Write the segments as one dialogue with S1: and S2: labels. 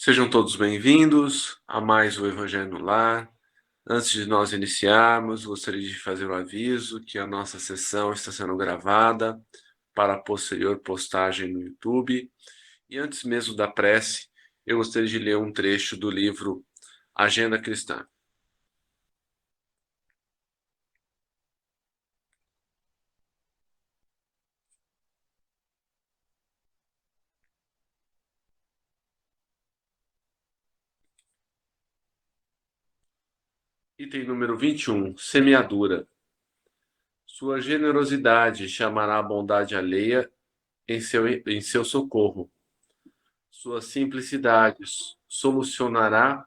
S1: Sejam todos bem-vindos a mais o Evangelho no Lar. Antes de nós iniciarmos, gostaria de fazer o aviso que a nossa sessão está sendo gravada para posterior postagem no YouTube. E antes mesmo da prece, eu gostaria de ler um trecho do livro Agenda Cristã. Item número 21, semeadura. Sua generosidade chamará a bondade alheia em seu socorro. Sua simplicidade solucionará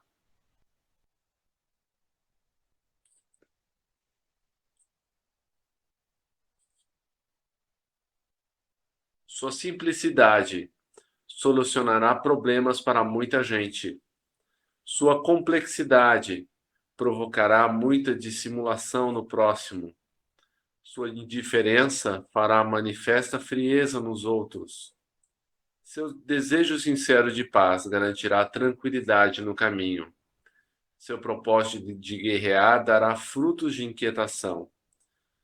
S1: Sua simplicidade solucionará problemas para muita gente. Sua complexidade provocará muita dissimulação no próximo. Sua indiferença fará manifesta frieza nos outros. Seu desejo sincero de paz garantirá tranquilidade no caminho. Seu propósito de guerrear dará frutos de inquietação.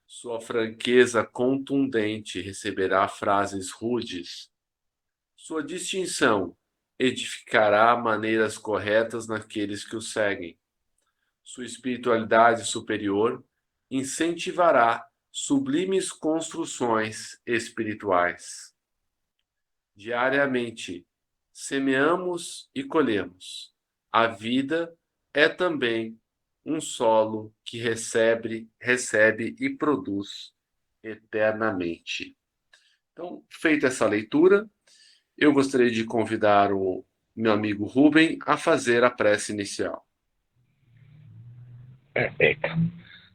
S1: Sua franqueza contundente receberá frases rudes. Sua distinção edificará maneiras corretas naqueles que o seguem. Sua espiritualidade superior incentivará sublimes construções espirituais. Diariamente, semeamos e colhemos. A vida é também um solo que recebe e produz eternamente. Então, feita essa leitura, eu gostaria de convidar o meu amigo Rubem a fazer a prece inicial.
S2: Perfeito.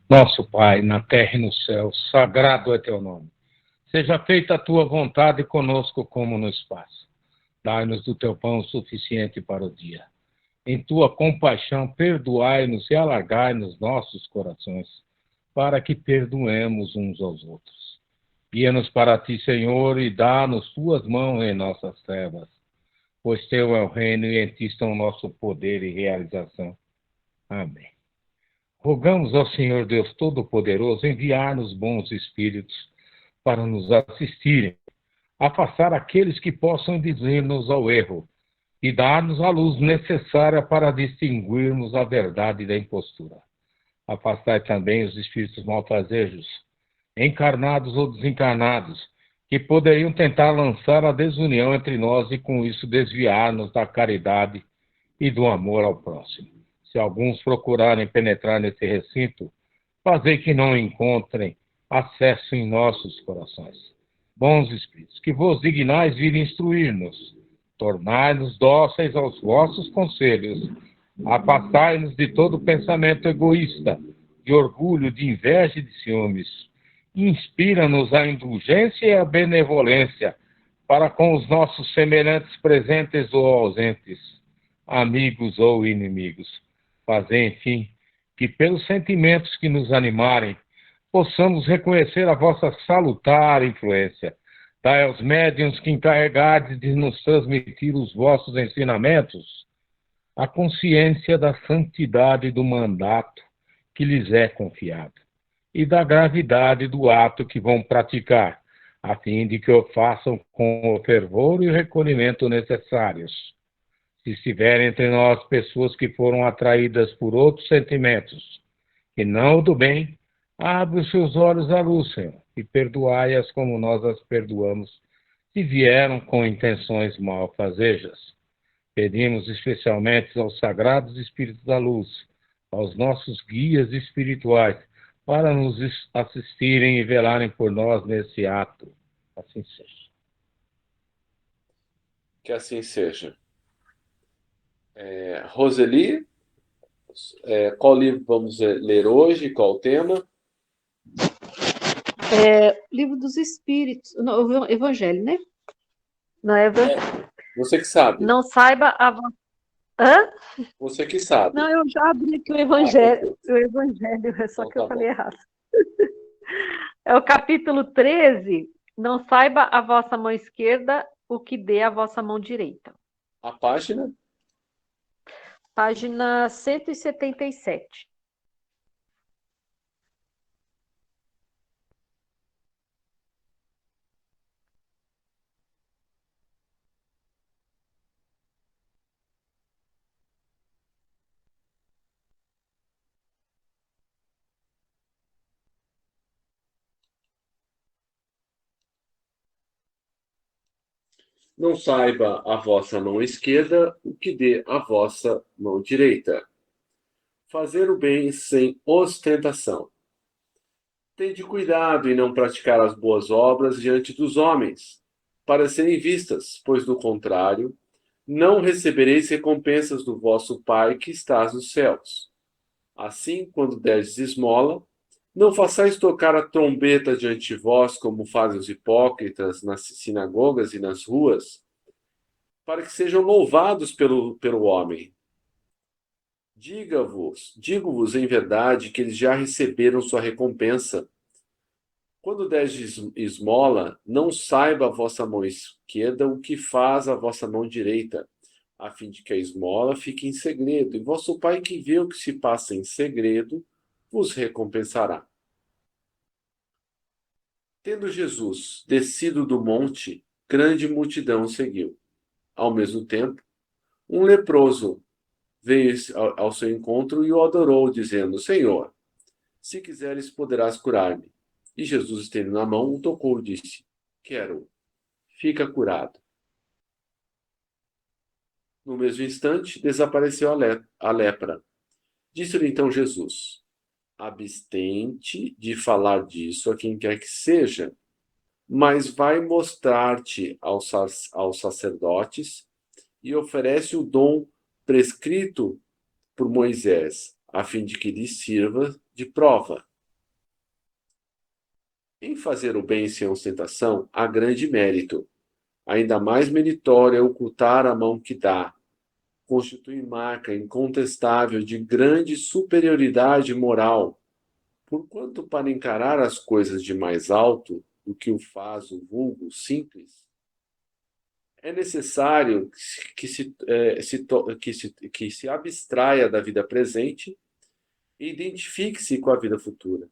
S2: Nosso Pai, na terra e no céu, sagrado é teu nome. Seja feita a tua vontade conosco como no espaço. Dai-nos do teu pão suficiente para o dia. Em tua compaixão, perdoai-nos e alargai-nos nossos corações, para que perdoemos uns aos outros. Guia-nos para ti, Senhor, e dá-nos tuas mãos em nossas trevas, pois teu é o reino e em ti estão o nosso poder e realização. Amém. Rogamos ao Senhor Deus Todo-Poderoso enviar-nos bons espíritos para nos assistirem, afastar aqueles que possam induzir-nos ao erro e dar-nos a luz necessária para distinguirmos a verdade da impostura. Afastai também os espíritos malfazejos, encarnados ou desencarnados, que poderiam tentar lançar a desunião entre nós e com isso desviar-nos da caridade e do amor ao próximo. Se alguns procurarem penetrar nesse recinto, fazei que não encontrem acesso em nossos corações. Bons espíritos, que vos dignais vir instruir-nos, tornai-nos dóceis aos vossos conselhos, afastai-nos de todo pensamento egoísta, de orgulho, de inveja e de ciúmes. Inspira-nos a indulgência e a benevolência para com os nossos semelhantes presentes ou ausentes, amigos ou inimigos. Fazei, enfim, que pelos sentimentos que nos animarem, possamos reconhecer a vossa salutar influência. Dai aos médiuns que encarregardes de nos transmitir os vossos ensinamentos a consciência da santidade do mandato que lhes é confiado e da gravidade do ato que vão praticar, a fim de que o façam com o fervor e o recolhimento necessários. Se estiverem entre nós pessoas que foram atraídas por outros sentimentos, que não o do bem, abre os seus olhos à luz, Senhor, e perdoai-as como nós as perdoamos, se vieram com intenções malfazejas. Pedimos especialmente aos sagrados Espíritos da Luz, aos nossos guias espirituais, para nos assistirem e velarem por nós nesse ato. Assim seja.
S1: Que assim seja. Roseli, qual livro vamos ler hoje? Qual o tema?
S3: Livro dos Espíritos, não, Evangelho, né? Não é Evangelho.
S1: Você que sabe.
S3: Não saiba a vossa... Hã?
S1: Você que sabe.
S3: Não, eu já abri aqui o Evangelho, só
S1: Então,
S3: que eu
S1: tá
S3: falei
S1: bom.
S3: errado. É o capítulo 13, não saiba a vossa mão esquerda o que dê a vossa mão direita.
S1: A página?
S3: Página 177.
S1: Não saiba a vossa mão esquerda o que dê a vossa mão direita. Fazer o bem sem ostentação. Tende cuidado em não praticar as boas obras diante dos homens, para serem vistas, pois do contrário, não recebereis recompensas do vosso Pai que estás nos céus. Assim, quando derdes esmola, não façais tocar a trombeta diante de vós, como fazem os hipócritas nas sinagogas e nas ruas, para que sejam louvados pelo homem. Digo-vos em verdade que eles já receberam sua recompensa. Quando derdes esmola, não saiba a vossa mão esquerda o que faz a vossa mão direita, a fim de que a esmola fique em segredo, e vosso Pai que vê o que se passa em segredo, vos recompensará. Tendo Jesus descido do monte, grande multidão o seguiu. Ao mesmo tempo, um leproso veio ao seu encontro e o adorou, dizendo: Senhor, se quiseres, poderás curar-me. E Jesus, estendendo a mão, o tocou e disse: Quero, fica curado. No mesmo instante, desapareceu a lepra. Disse-lhe então Jesus: Abstente de falar disso a quem quer que seja, mas vai mostrar-te aos sacerdotes e oferece o dom prescrito por Moisés, a fim de que lhe sirva de prova. Em fazer o bem sem ostentação há grande mérito. Ainda mais meritório é ocultar a mão que dá. Constitui marca incontestável de grande superioridade moral, porquanto para encarar as coisas de mais alto do que o faz o vulgo simples, é necessário que se abstraia da vida presente e identifique-se com a vida futura.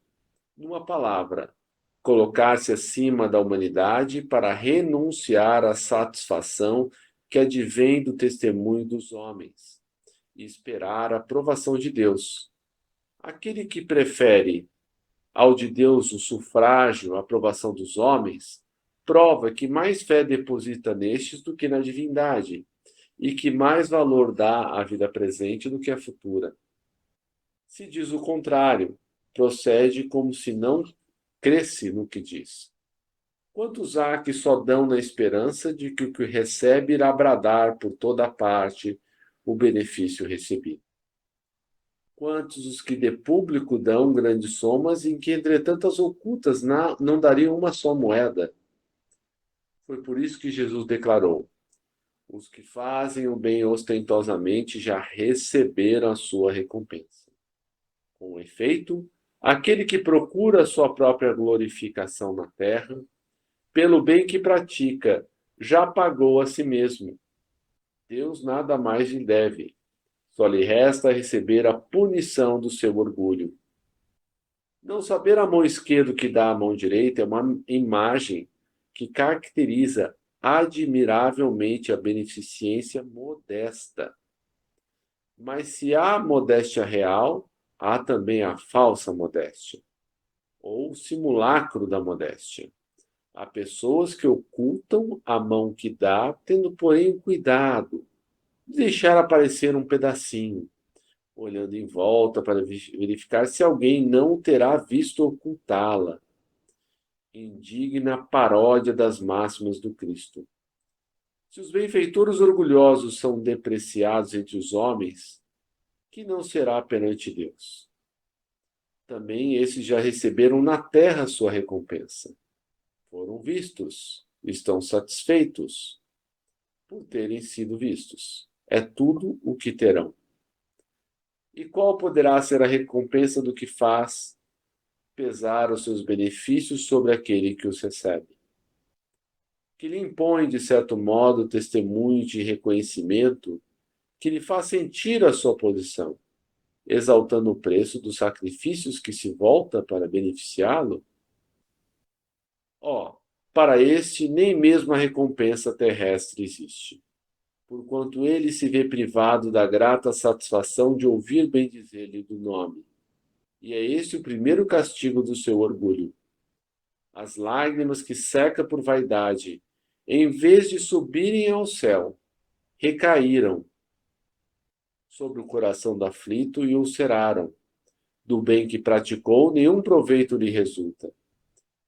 S1: Numa palavra, colocar-se acima da humanidade para renunciar à satisfação que advém do testemunho dos homens e esperar a aprovação de Deus. Aquele que prefere ao de Deus o sufrágio, a aprovação dos homens, prova que mais fé deposita nestes do que na divindade, e que mais valor dá à vida presente do que à futura. Se diz o contrário, procede como se não cresce no que diz. Quantos há que só dão na esperança de que o que recebe irá bradar por toda a parte o benefício recebido? Quantos os que de público dão grandes somas, em que, entretanto, as ocultas não dariam uma só moeda? Foi por isso que Jesus declarou: os que fazem o bem ostentosamente já receberam a sua recompensa. Com efeito, aquele que procura a sua própria glorificação na terra, pelo bem que pratica, já pagou a si mesmo. Deus nada mais lhe deve. Só lhe resta receber a punição do seu orgulho. Não saber a mão esquerda que dá a mão direita é uma imagem que caracteriza admiravelmente a beneficência modesta. Mas se há modéstia real, há também a falsa modéstia, ou simulacro da modéstia. Há pessoas que ocultam a mão que dá, tendo, porém, cuidado de deixar aparecer um pedacinho, olhando em volta para verificar se alguém não terá visto ocultá-la. Indigna paródia das máximas do Cristo. Se os benfeitores orgulhosos são depreciados entre os homens, que não será perante Deus? Também esses já receberam na terra sua recompensa. Foram vistos, estão satisfeitos por terem sido vistos. É tudo o que terão. E qual poderá ser a recompensa do que faz pesar os seus benefícios sobre aquele que os recebe? Que lhe impõe, de certo modo, testemunho de reconhecimento que lhe faz sentir a sua posição, exaltando o preço dos sacrifícios que se volta para beneficiá-lo? Para este nem mesmo a recompensa terrestre existe, porquanto ele se vê privado da grata satisfação de ouvir bendizer-lhe do nome. E é este o primeiro castigo do seu orgulho. As lágrimas que seca por vaidade, em vez de subirem ao céu, recaíram sobre o coração do aflito e ulceraram. Do bem que praticou, nenhum proveito lhe resulta,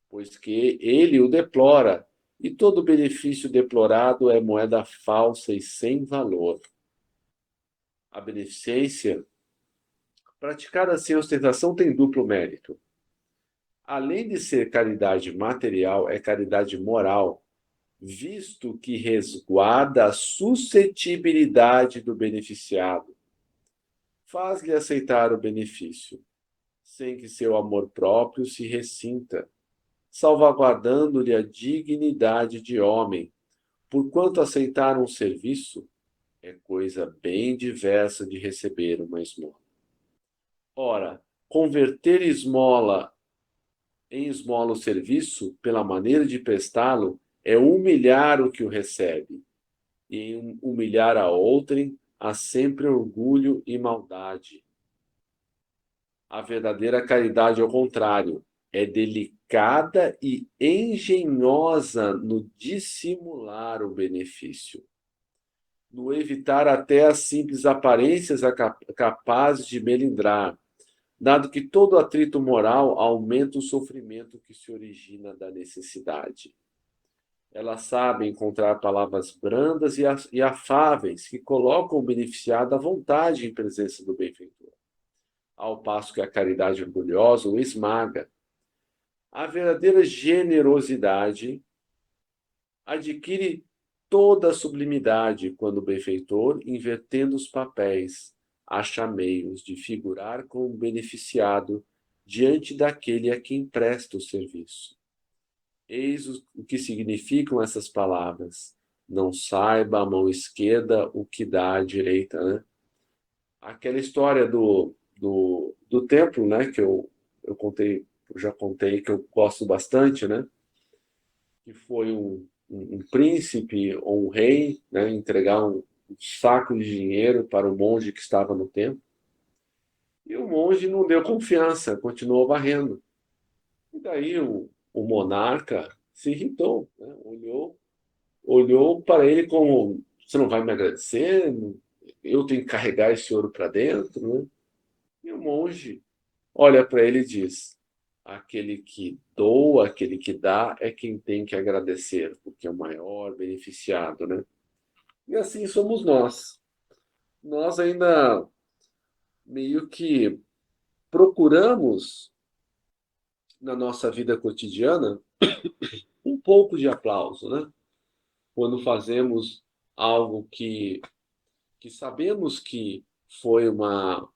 S1: pois que ele o deplora, e todo benefício deplorado é moeda falsa e sem valor. A beneficência, praticada sem ostentação, tem duplo mérito. Além de ser caridade material, é caridade moral, visto que resguarda a suscetibilidade do beneficiado. Faz-lhe aceitar o benefício, sem que seu amor próprio se ressinta, salvaguardando-lhe a dignidade de homem, porquanto aceitar um serviço é coisa bem diversa de receber uma esmola. Ora, converter esmola em esmola o serviço, pela maneira de prestá-lo, é humilhar o que o recebe, e em humilhar a outrem há sempre orgulho e maldade. A verdadeira caridade, ao contrário, é delicada e engenhosa no dissimular o benefício, no evitar até as simples aparências capazes de melindrar, dado que todo atrito moral aumenta o sofrimento que se origina da necessidade. Ela sabe encontrar palavras brandas e afáveis que colocam o beneficiado à vontade em presença do benfeitor, ao passo que a caridade orgulhosa o esmaga. A verdadeira generosidade adquire toda a sublimidade quando o benfeitor, invertendo os papéis, acha meios de figurar como beneficiado diante daquele a quem presta o serviço. Eis o que significam essas palavras. Não saiba a mão esquerda o que dá à direita, né? Aquela história do templo, né, que eu já contei, que eu gosto bastante, né? Que foi um príncipe ou um rei, né, entregar um saco de dinheiro para o monge que estava no templo. E o monge não deu confiança, continuou varrendo. E daí o monarca se irritou, né? Olhou para ele como: você não vai me agradecer? Eu tenho que carregar esse ouro para dentro, né? E o monge olha para ele e diz: aquele que doa, aquele que dá, é quem tem que agradecer, porque é o maior beneficiado, né? E assim somos nós. Nós ainda meio que procuramos, na nossa vida cotidiana, um pouco de aplauso, né? Quando fazemos algo que sabemos que foi uma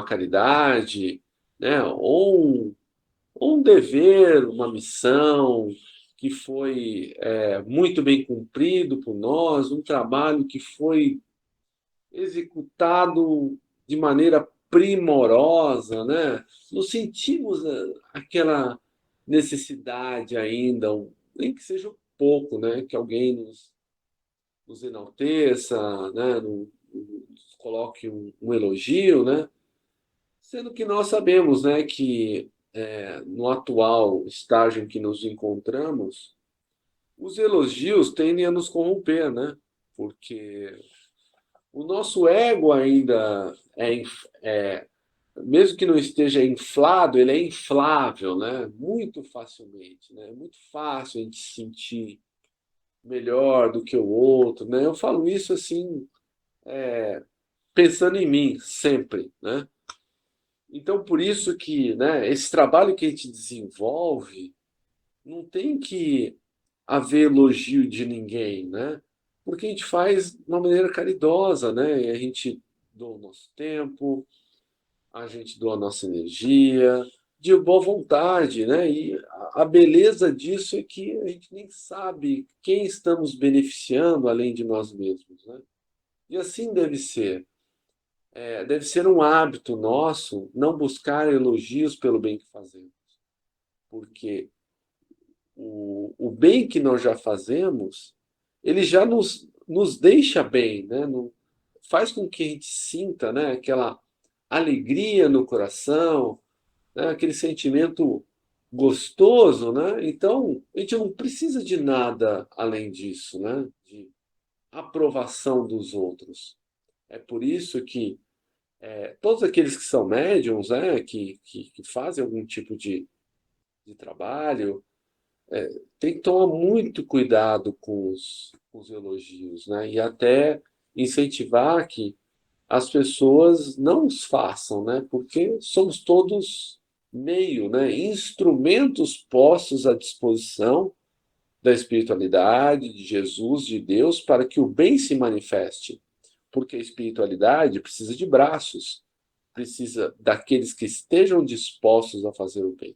S1: caridade, né? Ou um dever, uma missão que foi muito bem cumprido por nós, um trabalho que foi executado de maneira primorosa, né? Nos sentimos aquela necessidade ainda, nem que seja um pouco, né? Que alguém nos enalteça, né? Nos coloque um elogio, né? Sendo que nós sabemos, né, que no atual estágio em que nos encontramos, os elogios tendem a nos corromper, né? Porque o nosso ego ainda mesmo que não esteja inflado, ele é inflável, né? Muito facilmente, né? É muito fácil a gente se sentir melhor do que o outro, né? Eu falo isso assim, pensando em mim sempre, né? Então, por isso que, né, esse trabalho que a gente desenvolve não tem que haver elogio de ninguém, né? Porque a gente faz de uma maneira caridosa, né? E a gente doa o nosso tempo, a gente doa a nossa energia, de boa vontade, né? E a beleza disso é que a gente nem sabe quem estamos beneficiando além de nós mesmos, né? E assim deve ser. Deve ser um hábito nosso não buscar elogios pelo bem que fazemos, porque o bem que nós já fazemos, ele já nos deixa bem, né? Faz com que a gente sinta, né, aquela alegria no coração, né, aquele sentimento gostoso, né? Então, a gente não precisa de nada além disso, né? De aprovação dos outros. É por isso que todos aqueles que são médiums, né, que fazem algum tipo de trabalho, tem que tomar muito cuidado com os elogios, né? E até incentivar que as pessoas não os façam, né? Porque somos todos meio, né? Instrumentos postos à disposição da espiritualidade, de Jesus, de Deus, para que o bem se manifeste. Porque a espiritualidade precisa de braços, precisa daqueles que estejam dispostos a fazer o bem.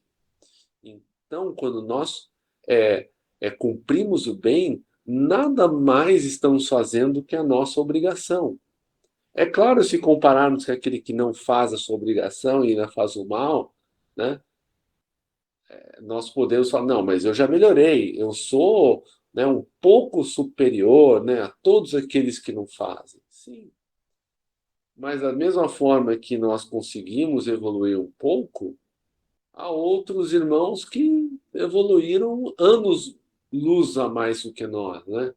S1: Então, quando nós é, cumprimos o bem, nada mais estamos fazendo que a nossa obrigação. É claro, se compararmos com aquele que não faz a sua obrigação e ainda faz o mal, né, nós podemos falar, não, mas eu já melhorei, eu sou, né, um pouco superior, né, a todos aqueles que não fazem. Sim, mas da mesma forma que nós conseguimos evoluir um pouco, há outros irmãos que evoluíram anos-luz a mais do que nós, né?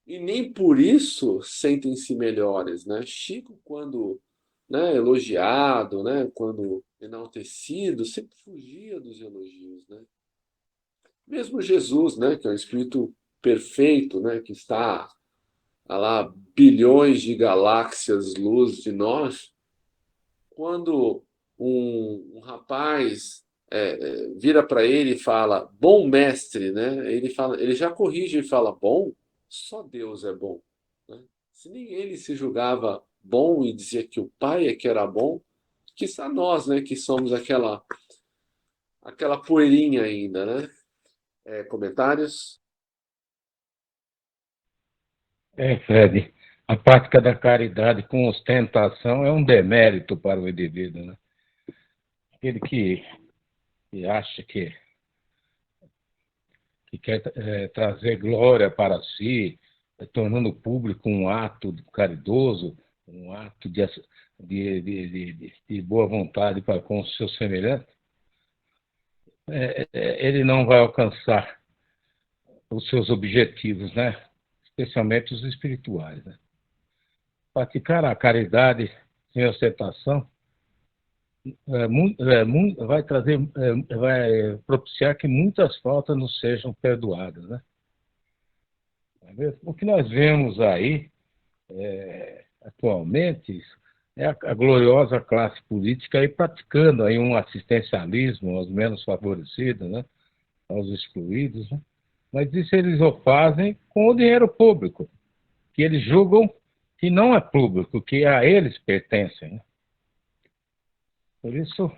S1: E nem por isso sentem-se melhores, né? Chico, quando, né, elogiado, né, quando enaltecido, sempre fugia dos elogios, né? Mesmo Jesus, né, que é um espírito perfeito, né, que está a lá bilhões de galáxias luz de nós, quando um rapaz vira para ele e fala, bom mestre, né? Ele já corrige e fala, bom, só Deus é bom, né? Se nem ele se julgava bom e dizia que o pai é que era bom, quiçá nós, né, que somos aquela poeirinha ainda, né? Comentários?
S2: Fred, a prática da caridade com ostentação é um demérito para o indivíduo, né? Aquele que acha que quer trazer glória para si, tornando público um ato caridoso, um ato de boa vontade para com os seus semelhantes, ele não vai alcançar os seus objetivos, né? Especialmente os espirituais. Né? Praticar a caridade sem ostentação vai propiciar que muitas faltas nos sejam perdoadas, né? O que nós vemos aí atualmente é a gloriosa classe política aí praticando aí um assistencialismo aos menos favorecidos, né? Aos excluídos, né? Mas isso eles o fazem com o dinheiro público, que eles julgam que não é público, que a eles pertencem. Né? Por isso,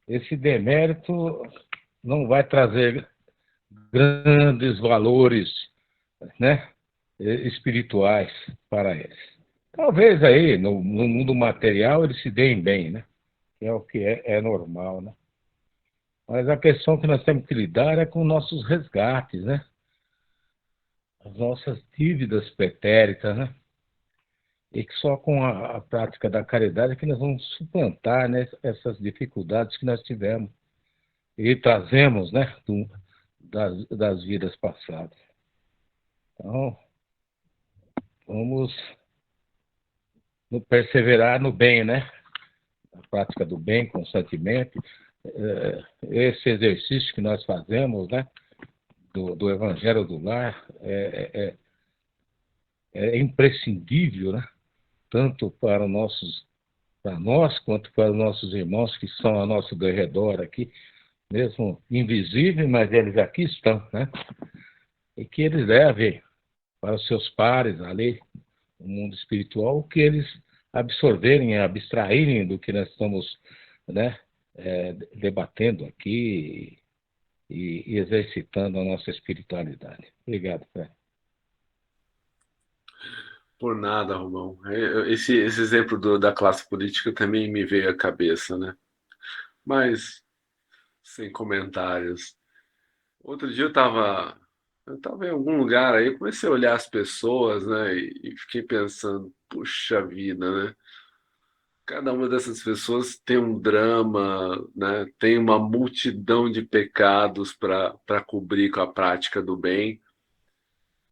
S2: esse demérito não vai trazer grandes valores, né, espirituais para eles. Talvez aí, no mundo material, eles se deem bem, né? Que é o que é normal, né? Mas a questão que nós temos que lidar é com nossos resgates, né? As nossas dívidas pretéritas, né? E que só com a prática da caridade é que nós vamos suplantar, né, essas dificuldades que nós tivemos e trazemos, né, das vidas passadas. Então, vamos perseverar no bem, né? A prática do bem constantemente. Esse exercício que nós fazemos, né, do Evangelho do Lar, é imprescindível, né? Tanto para nós quanto para os nossos irmãos que estão ao nosso redor aqui, mesmo invisíveis, mas eles aqui estão, né? E que eles levem para os seus pares ali no mundo espiritual o que eles absorverem, abstraírem do que nós estamos, né, debatendo aqui e exercitando a nossa espiritualidade. Obrigado, Fred.
S1: Por nada, Romão. Esse exemplo da classe política também me veio à cabeça, né? Mas sem comentários. Outro dia eu tava em algum lugar aí, eu comecei a olhar as pessoas, né? E fiquei pensando, puxa vida, né? Cada uma dessas pessoas tem um drama, né? Tem uma multidão de pecados para cobrir com a prática do bem.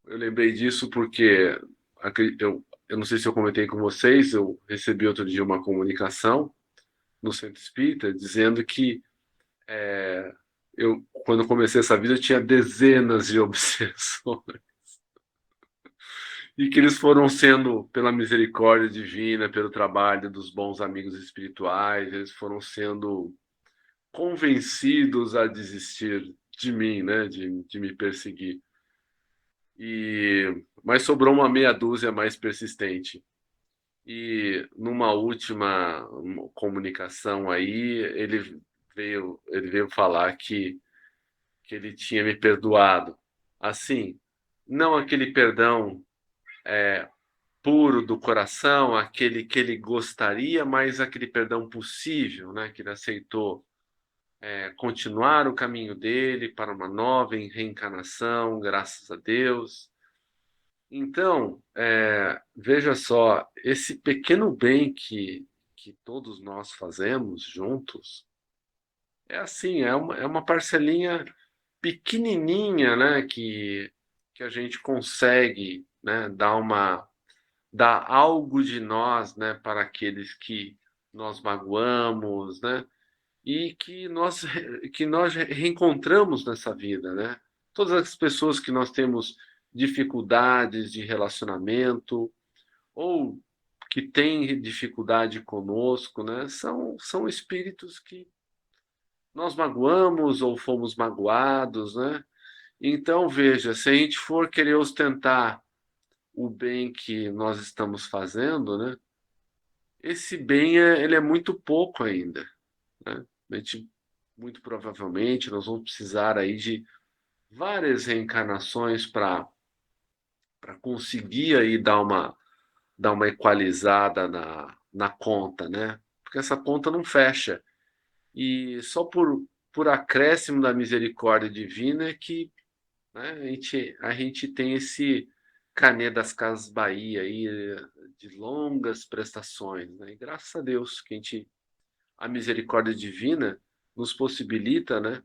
S1: Eu lembrei disso porque eu não sei se eu comentei com vocês, eu recebi outro dia uma comunicação no Centro Espírita dizendo que quando eu comecei essa vida, eu tinha dezenas de obsessões e que eles foram sendo, pela misericórdia divina, pelo trabalho dos bons amigos espirituais, eles foram sendo convencidos a desistir de mim, né, de me perseguir. Mas sobrou uma meia dúzia mais persistente. E numa última comunicação aí, ele veio falar que ele tinha me perdoado. Assim, não aquele perdão puro do coração, aquele que ele gostaria, mas aquele perdão possível, né? Que ele aceitou continuar o caminho dele para uma nova reencarnação, graças a Deus. Então, veja só, esse pequeno bem que todos nós fazemos juntos, é assim, é uma parcelinha pequenininha, né, que a gente consegue, né, dar algo de nós, né, para aqueles que nós magoamos, né, e que nós reencontramos nessa vida, né? Todas as pessoas que nós temos dificuldades de relacionamento ou que têm dificuldade conosco, né? São espíritos que nós magoamos ou fomos magoados, né? Então, veja, se a gente for querer ostentar o bem que nós estamos fazendo, né? Esse bem ele é muito pouco ainda, né? A gente, muito provavelmente nós vamos precisar aí de várias reencarnações para conseguir aí dar uma equalizada na conta, né? Porque essa conta não fecha. E só por acréscimo da misericórdia divina é que, né, a gente tem esse Carnê das Casas Bahia aí, de longas prestações, né? E graças a Deus que a misericórdia divina nos possibilita, né,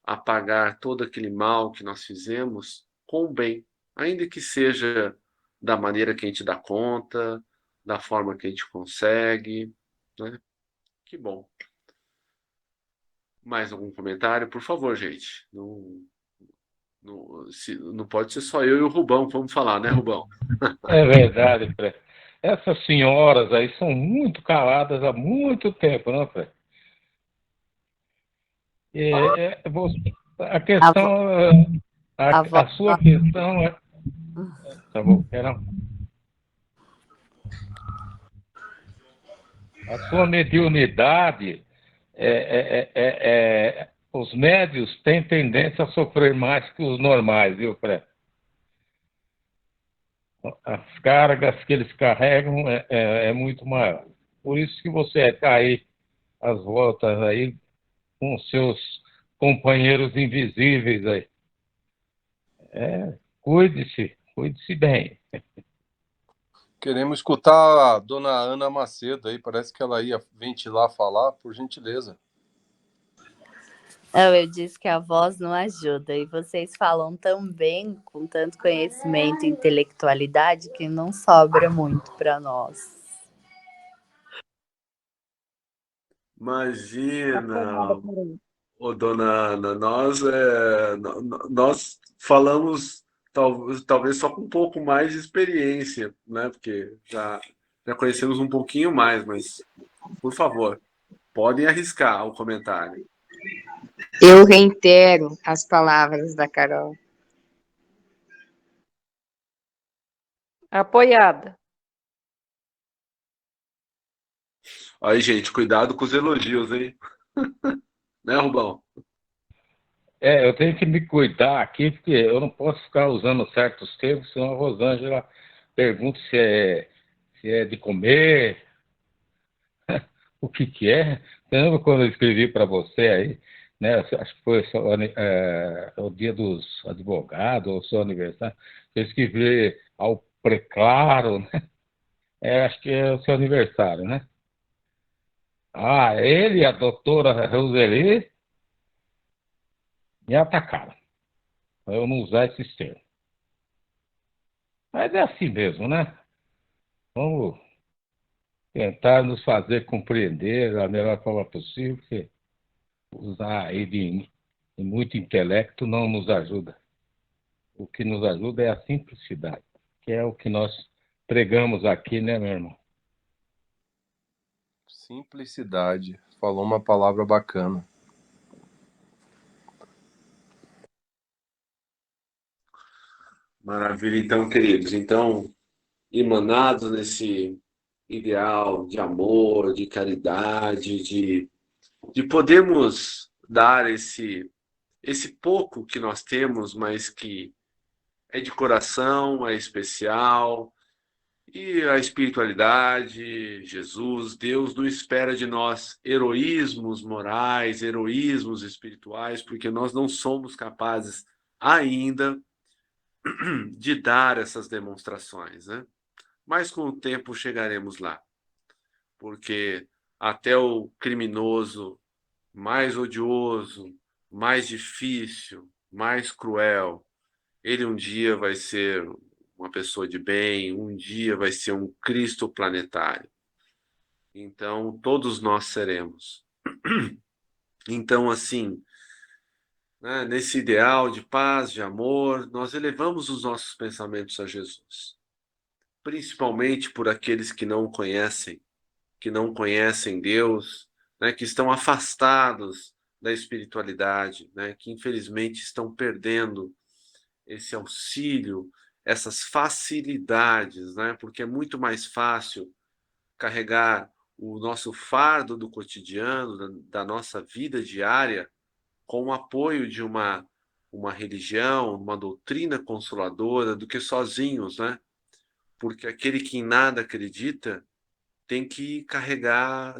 S1: apagar todo aquele mal que nós fizemos com o bem, ainda que seja da maneira que a gente dá conta, da forma que a gente consegue, né? Que bom. Mais algum comentário? Por favor, gente. Não, não pode ser só eu e o Rubão, vamos falar, né, Rubão?
S2: É verdade, Fred. Essas senhoras aí são muito caladas há muito tempo, não, Fred? A
S4: A, vo,
S2: questão,
S4: a
S2: a
S4: voz.
S2: sua questão é. Tá bom, era, a sua mediunidade, os médios têm tendência a sofrer mais que os normais, viu, Fred? As cargas que eles carregam é muito maior. Por isso que você está aí às voltas aí com seus companheiros invisíveis aí. Cuide-se bem.
S5: Queremos escutar a dona Ana Macedo aí, parece que ela ia ventilar, falar, por gentileza.
S4: Não, eu disse que a voz não ajuda. E vocês falam tão bem, com tanto conhecimento e intelectualidade, que não sobra muito para nós.
S1: Imagina, ô dona Ana, nós falamos talvez só com um pouco mais de experiência, né? Porque já conhecemos um pouquinho mais, mas, por favor, podem arriscar o comentário.
S6: Eu reitero as palavras da Carol.
S3: Apoiada.
S1: Aí, gente, cuidado com os elogios, hein? Né, Rubão?
S2: Eu tenho que me cuidar aqui, porque eu não posso ficar usando certos termos, senão a Rosângela pergunto se é de comer, o que é. Você lembra quando eu escrevi para você aí, né? Acho que foi o dia dos advogados, ou o seu aniversário. Eu escrevi ao preclaro, né? Acho que é o seu aniversário, né? Ah, ele e a doutora Roseli me atacaram. Pra eu não usar esses termos. Mas é assim mesmo, né? Vamos tentar nos fazer compreender da melhor forma possível, porque usar aí de muito intelecto não nos ajuda. O que nos ajuda é a simplicidade, que é o que nós pregamos aqui, né, meu irmão?
S5: Simplicidade. Falou uma palavra bacana.
S1: Maravilha, então, queridos. Então, emanados nesse ideal de amor, de caridade, de podermos dar esse pouco que nós temos, mas que é de coração, é especial, e a espiritualidade, Jesus, Deus não espera de nós heroísmos morais, heroísmos espirituais, porque nós não somos capazes ainda de dar essas demonstrações, né? Mas com o tempo chegaremos lá, porque até o criminoso mais odioso, mais difícil, mais cruel, ele um dia vai ser uma pessoa de bem, um dia vai ser um Cristo planetário. Então, todos nós seremos. Então, assim, né, nesse ideal de paz, de amor, nós elevamos os nossos pensamentos a Jesus, principalmente por aqueles que não conhecem Deus, né, que estão afastados da espiritualidade, né, que infelizmente estão perdendo esse auxílio, essas facilidades, né, porque é muito mais fácil carregar o nosso fardo do cotidiano, da nossa vida diária, com o apoio de uma religião, uma doutrina consoladora, do que sozinhos, né? Porque aquele que em nada acredita tem que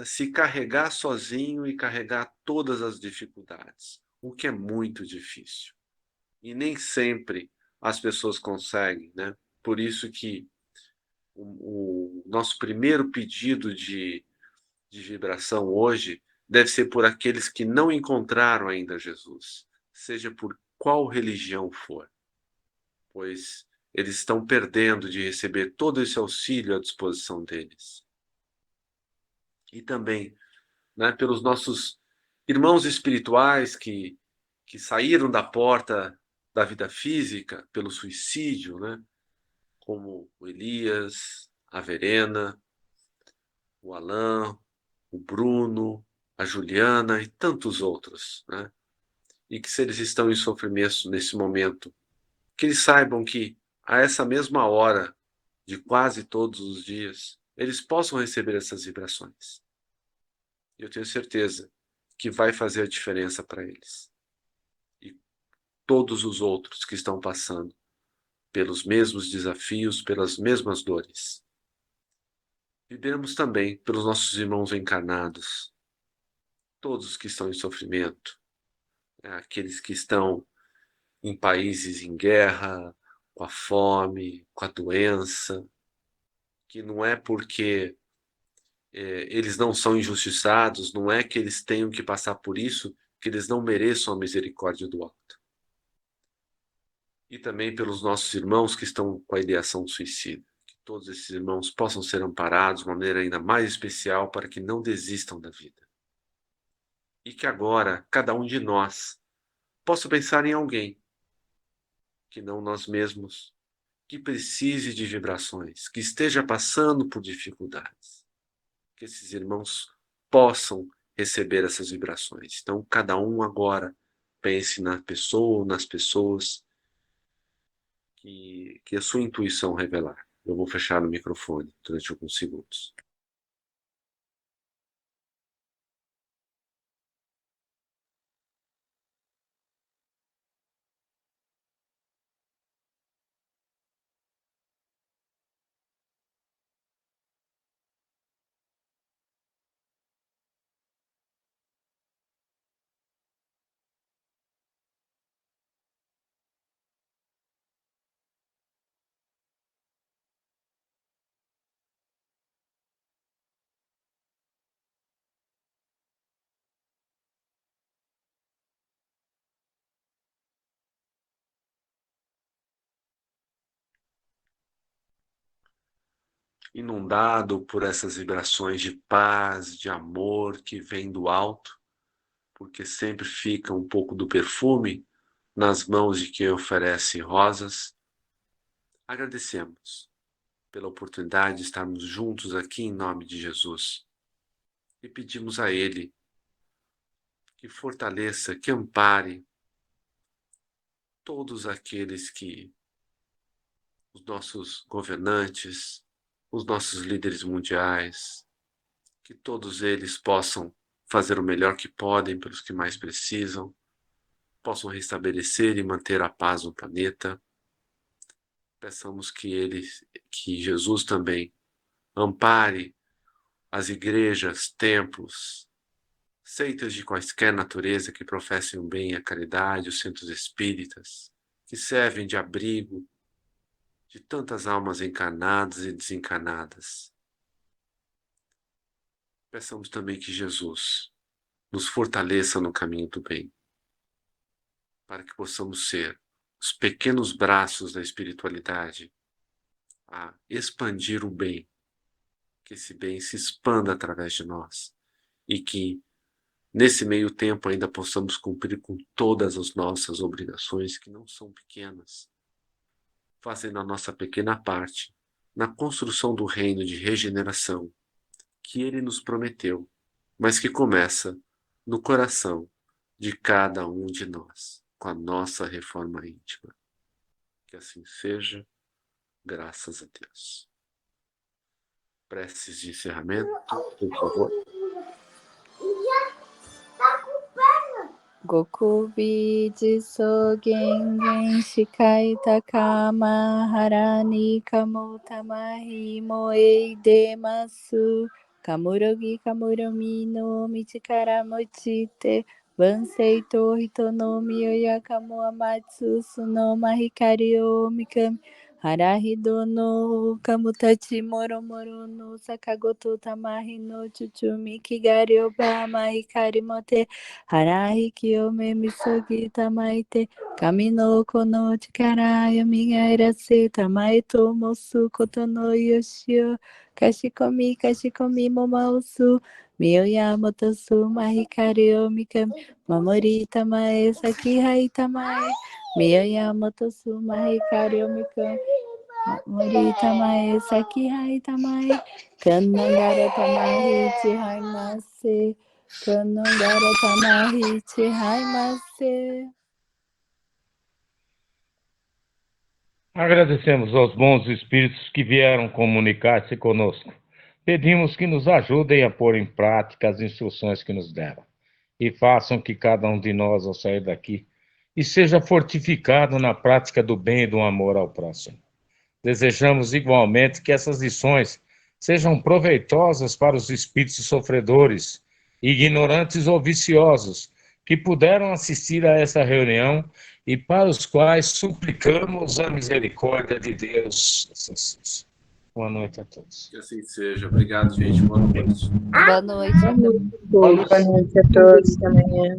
S1: se carregar sozinho e carregar todas as dificuldades, o que é muito difícil. E nem sempre as pessoas conseguem, né? Por isso que o nosso primeiro pedido de vibração hoje deve ser por aqueles que não encontraram ainda Jesus, seja por qual religião for, pois eles estão perdendo de receber todo esse auxílio à disposição deles. E também, né, pelos nossos irmãos espirituais que saíram da porta da vida física pelo suicídio, né, como o Elias, a Verena, o Alain, o Bruno, a Juliana e tantos outros, né? E que se eles estão em sofrimento nesse momento, que eles saibam que a essa mesma hora de quase todos os dias, eles possam receber essas vibrações. E eu tenho certeza que vai fazer a diferença para eles. E todos os outros que estão passando pelos mesmos desafios, pelas mesmas dores. Vibremos também pelos nossos irmãos encarnados, todos que estão em sofrimento, né? Aqueles que estão em países em guerra, com a fome, com a doença, que não é porque eles não são injustiçados, não é que eles tenham que passar por isso, que eles não mereçam a misericórdia do alto. E também pelos nossos irmãos que estão com a ideação suicida, que todos esses irmãos possam ser amparados de uma maneira ainda mais especial para que não desistam da vida. E que agora, cada um de nós possa pensar em alguém, que não nós mesmos, que precise de vibrações, que esteja passando por dificuldades, que esses irmãos possam receber essas vibrações. Então, cada um agora pense na pessoa, nas pessoas que a sua intuição revelar. Eu vou fechar o microfone durante alguns segundos. inundado por essas vibrações de paz, de amor que vem do alto, porque sempre fica um pouco do perfume nas mãos de quem oferece rosas. Agradecemos pela oportunidade de estarmos juntos aqui em nome de Jesus e pedimos a Ele que fortaleça, que ampare todos aqueles que, os nossos governantes, os nossos líderes mundiais, que todos eles possam fazer o melhor que podem pelos que mais precisam, possam restabelecer e manter a paz no planeta. Peçamos que Jesus também ampare as igrejas, templos, seitas de quaisquer natureza que professem o bem e a caridade, os centros espíritas, que servem de abrigo de tantas almas encarnadas e desencarnadas. Peçamos também que Jesus nos fortaleça no caminho do bem, para que possamos ser os pequenos braços da espiritualidade a expandir o bem, que esse bem se expanda através de nós e que, nesse meio tempo, ainda possamos cumprir com todas as nossas obrigações, que não são pequenas, fazendo a nossa pequena parte na construção do reino de regeneração que Ele nos prometeu, mas que começa no coração de cada um de nós, com a nossa reforma íntima. Que assim seja, graças a Deus. Preces de encerramento, por favor.
S4: Goku Biji Sogen Shikai Takama Harani Kamotamahi Moei Demasu Kamurogi Kamuromi no Michikara Mochite Bansei Torito no Miyoyakamu Amatsu Sunoma Hikari o Mikami Harahido no Kamutachi Moromoro no Sakagoto Tamahi no Chuchumi Kigari Obama Hikari Mote Harahi Kiyome Misogi Tamaite Kami no Kono Chikara Yomigairase Tamaito Mosu Koto no Yoshio Kashikomi Kashikomi Momaosu Miyoyamotosu Mahikari Omikami Mamori Tamae Sakihai Tamae Miyoyamotosu Mahikari Omikami Mamori Tamae Sakihai Tamae Kanangara Tamahi Chihai Mase Kanangara Tamahi Chihai Mase.
S2: Agradecemos aos bons espíritos que vieram comunicar-se conosco. Pedimos que nos ajudem a pôr em prática as instruções que nos deram e façam que cada um de nós, ao sair daqui, e seja fortificado na prática do bem e do amor ao próximo. Desejamos igualmente que essas lições sejam proveitosas para os espíritos sofredores, ignorantes ou viciosos, que puderam assistir a essa reunião e para os quais suplicamos a misericórdia de Deus. Boa noite a todos.
S1: Que assim seja. Obrigado, gente. Boa noite.
S4: Boa noite.
S6: Boa noite a todos. Até amanhã.